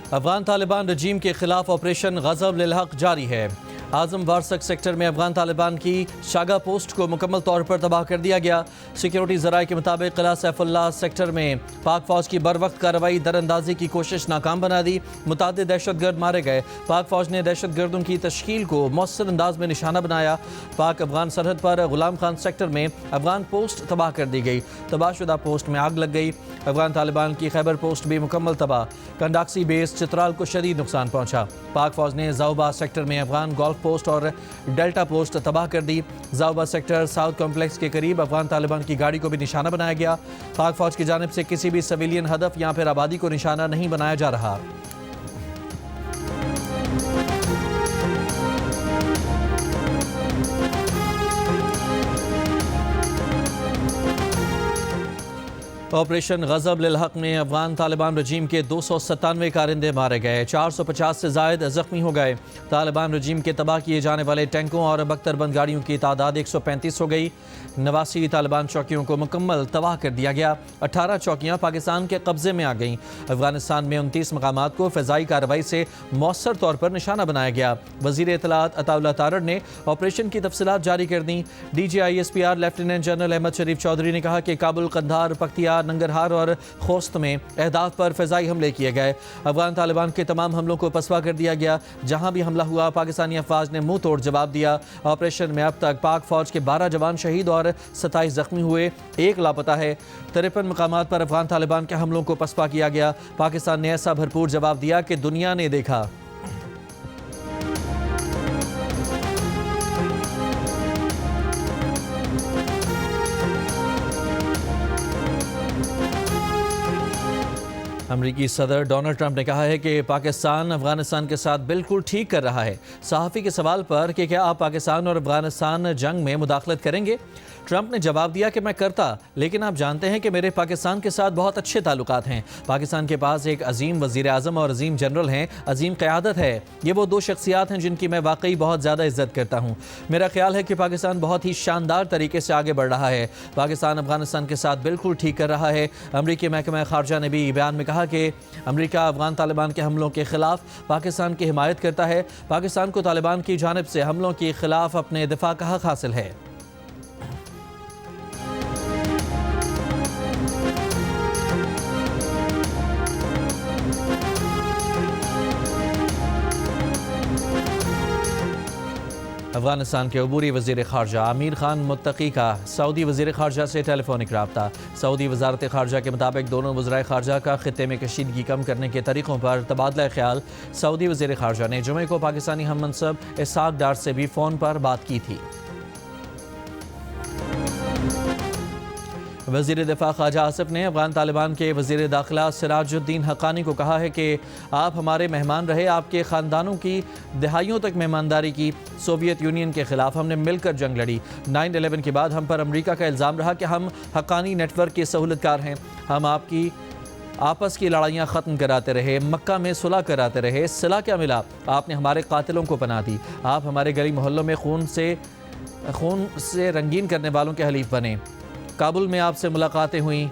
अफगान तालिबान रजीम के खिलाफ ऑपरेशन गज़ब लिल हक जारी है। आज़म वारसक सेक्टर में अफगान तालिबान की शागा पोस्ट को मुकम्मल तौर पर तबाह कर दिया गया। सिक्योरिटी ज़राए के मुताबिक किला सैफुल्लाह सेक्टर में पाक फौज की बर वक्त कार्रवाई दरअंदाजी की कोशिश नाकाम बना दी। मुतादिद दहशतगर्द मारे गए। पाक फौज ने दहशतगर्दों की तश्कील को मौसर अंदाज में निशाना बनाया। पाक अफगान सरहद पर गुलाम खान सेक्टर में अफगान पोस्ट तबाह कर दी गई। तबाहशुदा पोस्ट में आग लग गई। अफगान तालिबान की खैबर पोस्ट भी मुकम्मल तबाह। कंडाक्सी बेस चित्राल को शदीद नुकसान पहुंचा। पाक फौज ने जाउबा सेक्टर में अफगान गोल्फ पोस्ट और डेल्टा पोस्ट तबाह कर दी। जाउबा सेक्टर साउथ कॉम्प्लेक्स के करीब अफगान तालिबान की गाड़ी को भी निशाना बनाया गया। पाक फौज की जानिब से किसी भी सिविलियन हदफ या फिर आबादी को निशाना नहीं बनाया जा रहा। ऑपरेशन गज़ब लिल हक में अफगान तालिबान रजीम के 297 कारिंदे मारे गए, 450 से ज़ायद ज़ख्मी हो गए। तालिबान रजीम के तबाह किए जाने वाले टैंकों और बख्तरबंद गाड़ियों की तादाद 135 हो गई। 89 तालिबान चौकियों को मुकम्मल तबाह कर दिया गया। 18 चौकियाँ पाकिस्तान के कब्जे में आ गईं। अफगानिस्तान में 29 मकामात को फ़ज़ाई कार्रवाई से मौसर तौर पर निशाना बनाया गया। वज़ीर इत्तलात अताउल्लाह तारड़ ने ऑपरेशन की तफसीलात जारी कर दी। DGISPR लेफ्टिनेंट जनरल अहमद शरीफ चौधरी ने कहा कि काबुल, कंधार, पख्तियार, नंगरहार और खोस्त में अहदाफ पर फ़ज़ाई हमले किए गए। अफगान तालिबान के तमाम हमलों को पसवा कर दिया गया। जहां भी हमला हुआ पाकिस्तानी अफवाज ने मुंह तोड़ जवाब दिया। ऑपरेशन में अब तक पाक फौज के 12 जवान शहीद और 27 जख्मी हुए, 1 लापता है। 53 मकामात पर अफगान तालिबान के हमलों को पसवा किया गया। पाकिस्तान ने ऐसा भरपूर जवाब दिया कि दुनिया ने देखा। अमरीकी सदर डोनाल्ड ट्रंप ने कहा है कि पाकिस्तान अफगानिस्तान के साथ बिल्कुल ठीक कर रहा है। सहाफ़ी के सवाल पर कि क्या आप पाकिस्तान और अफगानिस्तान जंग में मुदाखलत करेंगे, ट्रंप ने जवाब दिया कि मैं करता, लेकिन आप जानते हैं कि मेरे पाकिस्तान के साथ बहुत अच्छे ताल्लुकात हैं। पाकिस्तान के पास एक अजीम वज़ीर आज़म और अजीम जनरल हैं, अजीम क़यादत है। ये वो 2 शख्सियात हैं जिनकी मैं वाकई बहुत ज़्यादा इज़्ज़त करता हूँ। मेरा ख्याल है कि पाकिस्तान बहुत ही शानदार तरीके से आगे बढ़ रहा है। पाकिस्तान अफगानिस्तान के साथ बिल्कुल ठीक कर रहा है। अमरीकी महकमा ख़ारजा ने भी बयान में कहा कि अमरीका अफगान तालिबान के हमलों के खिलाफ पाकिस्तान की हिमायत करता है। पाकिस्तान को तालिबान की जानिब से हमलों के खिलाफ अपने दिफा का हक हासिल है। अफगानिस्तान के अबूरी वज़ीर ख़ारजा आमिर खान मुत्तकी का सऊदी वज़ीर ख़ारजा से टेलीफोनिक रब्ता। सऊदी वज़ारत ख़ारजा के मुताबिक दोनों वज़राए ख़ारजा का ख़ित्ते में कशीदगी कम करने के तरीक़ों पर तबादला ख्याल। सऊदी वज़ीर ख़ारजा ने जुमे को पाकिस्तानी हम मनसब इसहाक डार से भी फ़ोन पर बात की थी। वज़ीर दिफ़ा ख्वाजा आसिफ ने अफगान तालिबान के वज़ीर दाखिला सिराजुद्दीन हक़ानी को कहा है कि आप हमारे मेहमान रहे, आपके ख़ानदानों की दहाइयों तक मेहमानदारी की। सोवियत यूनियन के ख़िलाफ़ हमने मिलकर जंग लड़ी। 9/11 के बाद हम पर अमरीका का इल्ज़ाम रहा कि हम हक़ानी नेटवर्क के सहूलतकार हैं। हम आपकी आपस की लड़ाइयाँ ख़त्म कराते रहे, मक्का में सुलह कराते रहे। सिला क्या मिला? आपने हमारे कातिलों को पनाह दी। आप हमारे गली मोहल्लों में खून से रंगीन करने वालों के हलीफ बने। काबुल में आपसे मुलाकातें हुई,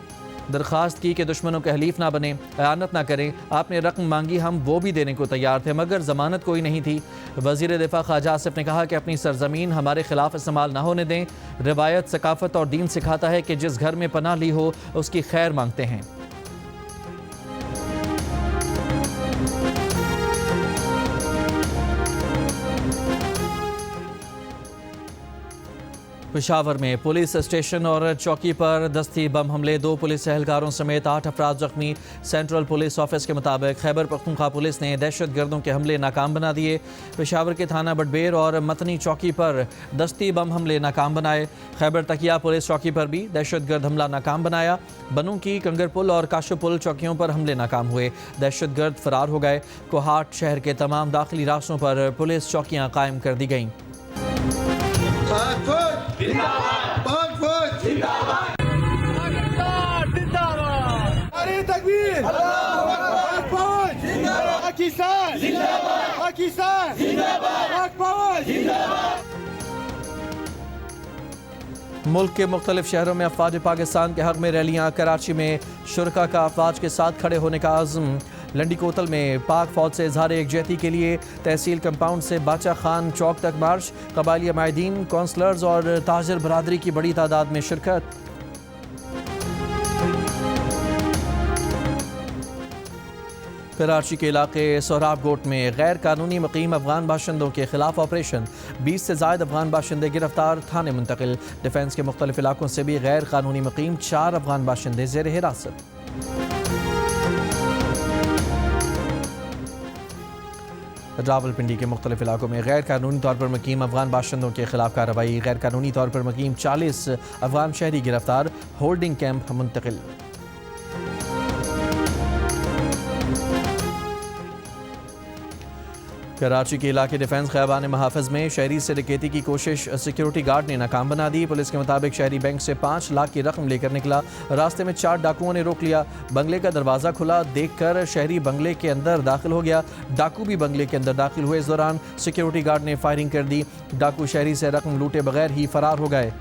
दरख्वास्त की कि दुश्मनों के हलीफ ना बने, ख़यानत ना करें। आपने रकम मांगी, हम वो भी देने को तैयार थे, मगर ज़मानत कोई नहीं थी। वज़ीर दिफ़ा ख्वाजा आसिफ ने कहा कि अपनी सरजमीन हमारे ख़िलाफ़ इस्तेमाल ना होने दें। रिवायत, सकाफ़त और दीन सिखाता है कि जिस घर में पनाह ली हो उसकी खैर मांगते हैं। पेशावर में पुलिस स्टेशन और चौकी पर दस्ती बम हमले, 2 पुलिस एहलकारों समेत 8 अफराद जख्मी। सेंट्रल पुलिस ऑफिस के मुताबिक खैबर पख्तूनख्वा पुलिस ने दहशतगर्दों के हमले नाकाम बना दिए। पेशावर के थाना बटबेर और मतनी चौकी पर दस्ती बम हमले नाकाम बनाए। खैबर तकिया पुलिस चौकी पर भी दहशतगर्द हमला नाकाम बनाया। बनू की कंगरपुल और काशुपुल चौकियों पर हमले नाकाम हुए, दहशतगर्द फरार हो गए। कोहाट शहर के तमाम दाखिली रास्तों पर पुलिस चौकियाँ कायम कर दी गईं। मुल्क के मुख्तलिफ शहरों में अफवाज पाकिस्तान के हक़ में रैलियाँ। कराची में शुरका का अफवाज के साथ खड़े होने का आज़म। लंडी कोतल में पाक फौज से इजहार एकजहती के लिए तहसील कंपाउंड से बाचा खान चौक तक मार्च। कबायली माहिदीन, काउंसलर्स और ताजिर बरादरी की बड़ी तादाद में शिरकत। कराची के इलाके सोहराब गोट में गैर कानूनी मुकीम अफगान बाशिंदों के खिलाफ ऑपरेशन। 20 से ज़ायद अफगान बाशिंदे गिरफ्तार, थाने मुंतकिल। डिफेंस के मुख्तलिफ इलाकों से भी गैर कानूनी मुकीम 4 अफगान बाशिंदे ज़ेर हिरासत। रावलपिंडी के मुख्तलिफ इलाकों में गैर कानूनी तौर पर मुकीम अफगान बाशिंदों के खिलाफ कार्रवाई। गैर कानूनी तौर पर मुकीम 40 अफगान शहरी गिरफ्तार, होल्डिंग कैंप मुंतकिल। कराची के इलाके डिफेंस खैबान महाफिज में शहरी से डकैती की कोशिश, सिक्योरिटी गार्ड ने नाकाम बना दी। पुलिस के मुताबिक शहरी बैंक से 5 लाख की रकम लेकर निकला। रास्ते में 4 डाकुओं ने रोक लिया। बंगले का दरवाज़ा खुला देखकर शहरी बंगले के अंदर दाखिल हो गया। डाकू भी बंगले के अंदर दाखिल हुए। इस दौरान सिक्योरिटी गार्ड ने फायरिंग कर दी। डाकू शहरी से रकम लूटे बगैर ही फरार हो गए।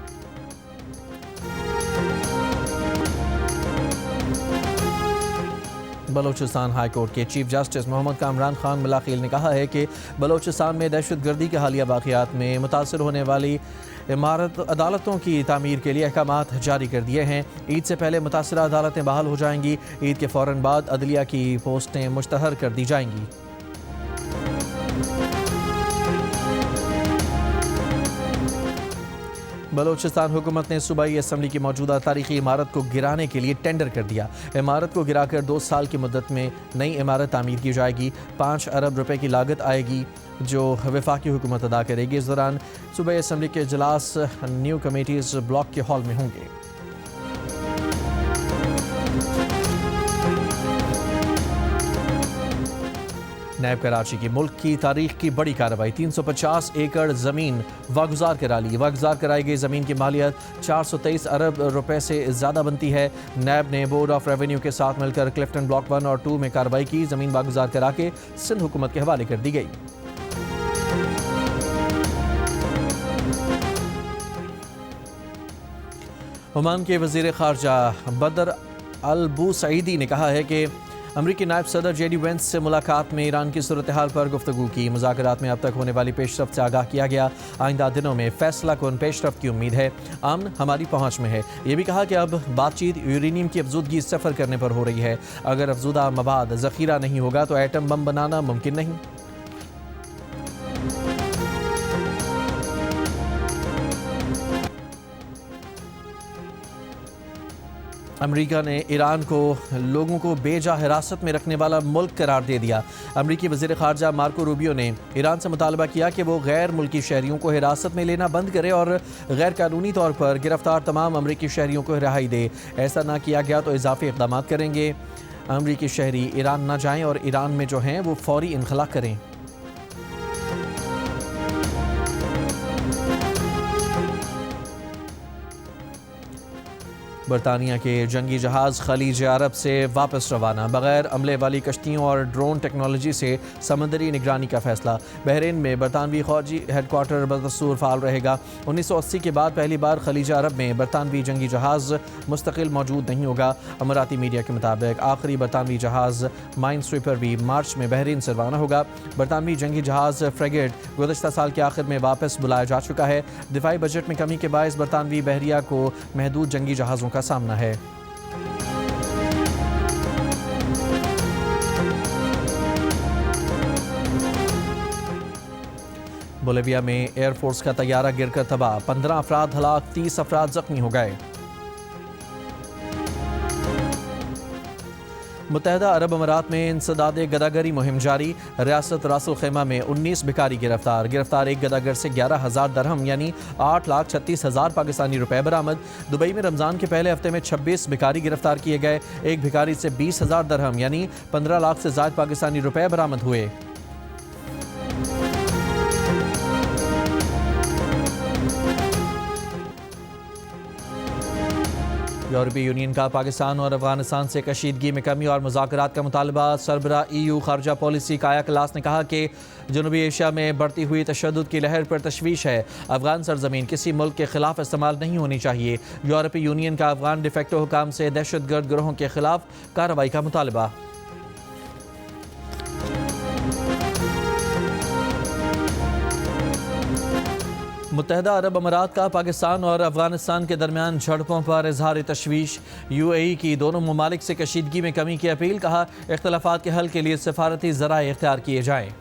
बलोचिस्तान हाई कोर्ट के चीफ जस्टिस मोहम्मद कामरान खान मलाखील ने कहा है कि बलोचिस्तान में दहशतगर्दी के हालिया वाक़यात में मुतासर होने वाली इमारत अदालतों की तामीर के लिए अहकामात जारी कर दिए हैं। ईद से पहले मुतासरा अदालतें बहाल हो जाएंगी। ईद के फ़ौरन बाद अदलिया की पोस्टें मुश्तहर कर दी जाएंगी। बलोचिस्तान हुकूमत ने सूबाई असम्बली की मौजूदा तारीखी इमारत को गिराने के लिए टेंडर कर दिया। इमारत को गिराकर 2 साल की मुद्दत में नई इमारत तामीर की जाएगी। 5 अरब रुपए की लागत आएगी जो वफाकी हुकूमत अदा करेगी। इस दौरान सूबाई असम्बली के इजलास न्यू कमेटीज़ ब्लॉक के हॉल में होंगे। नैब कराची की मुल्क की तारीख की बड़ी कार्रवाई। 350 एकड़ ज़मीन वागुजार करा ली। वागुजार कराई गई ज़मीन की मालियत 423 अरब रुपए से ज़्यादा बनती है। नैब ने बोर्ड ऑफ रेवेन्यू के साथ मिलकर क्लिफ्टन ब्लॉक 1 और 2 में कार्रवाई की। ज़मीन वागुजार करा के सिंध हुकूमत के हवाले कर दी गई। ओमान के वज़ीर ख़ारजा बदर अल बुसईदी ने कहा है कि अमरीकी नायब सदर जेडी वेंस से मुलाकात में ईरान की सूरत हाल पर गुफ्तगू की। मुज़ाकरात में अब तक होने वाली पेशरफ्त से आगाह किया गया। आइंदा दिनों में फैसला कौन पेशरफ्त की उम्मीद है। अमन हमारी पहुंच में है। ये भी कहा कि अब बातचीत यूरेनियम की अफजूदगी सफ़र करने पर हो रही है। अगर अफजूदा मवाद ज़ख़ीरा नहीं होगा तो एटम बम बनाना मुमकिन नहीं। अमेरिका ने ईरान को लोगों को बेजा हिरासत में रखने वाला मुल्क करार दे दिया। अमेरिकी वज़ीर ख़ारजा मार्को रूबियो ने ईरान से मुतालबा किया कि वो गैर मुल्की शहरियों को हिरासत में लेना बंद करे और गैर कानूनी तौर पर गिरफ्तार तमाम अमेरिकी शहरियों को रिहाई दे। ऐसा ना किया गया तो इजाफी इक़दाम करेंगे। अमेरिकी शहरी ईरान ना जाएँ और ईरान में जो हैं वो फ़ौरी इनखला करें। बरतानिया के जंगी जहाज़ खलीज अरब से वापस रवाना। बगैर अमले वाली कश्तियों और ड्रोन टेक्नोलॉजी से समंदरी निगरानी का फैसला। बहरीन में बरतानवी फौजी हेडक्वार्टर बदस्तूर फाल रहेगा। 1980 के बाद पहली बार खलीज अरब में बरतानवी जंगी जहाज़ मुस्तकिल मौजूद नहीं होगा। अमराती मीडिया के मुताबिक आखिरी बरतानवी जहाज़ माइन स्वीपर भी मार्च में बहरीन से रवाना होगा। बरतानवी जंगी जहाज़ फ्रेगेट गुज़श्ता साल के आखिर में वापस बुलाया जा चुका है। दिफाई बजट में कमी के बायस बरतानवी बहरिया को महदूद जंगी जहाज़ों का सामना है। बोलिविया में एयरफोर्स का तैयारा गिरकर तबाह। 15 अफराद हलाक, 30 अफराद जख्मी हो गए। मुत्तहदा अरब अमारात में इंसदाद गदागरी मुहिम जारी। रियासत रासुल खैमा में 19 भिखारी गिरफ्तार एक गदागर से 11,000 दरहम यानी 8,36,000 पाकिस्तानी रुपए बरामद। दुबई में रमज़ान के पहले हफ्ते में 26 भिखारी गिरफ्तार किए गए। एक भिखारी से 20,000 दरहम यानी 15 लाख से ज़ायद पाकिस्तानी रुपए बरामद हुए। यूरोपीय यूनियन का पाकिस्तान और अफगानिस्तान से कशीदगी में कमी और मुज़ाकरात का मुतालबा। सरबरा EU खारजा पॉलिसी काया क्लास ने कहा कि जनूबी एशिया में बढ़ती हुई तशद्दुद की लहर पर तशवीश है। अफगान सरजमीन किसी मुल्क के खिलाफ इस्तेमाल नहीं होनी चाहिए। यूरोपीय यूनियन का अफगान डिफेक्टो हुकाम से दहशतगर्द गिरोहों के खिलाफ कार्रवाई का मुतालबा। मुत्तहदा अरब अमारात का पाकिस्तान और अफगानिस्तान के दरमियान झड़पों पर इजहार तशवीश। UAE की दोनों ममालिक से कशीदगी में कमी की अपील। कहा, इख्तलाफात के हल के लिए सफारती ज़राए इख्तियार किए जाएँ।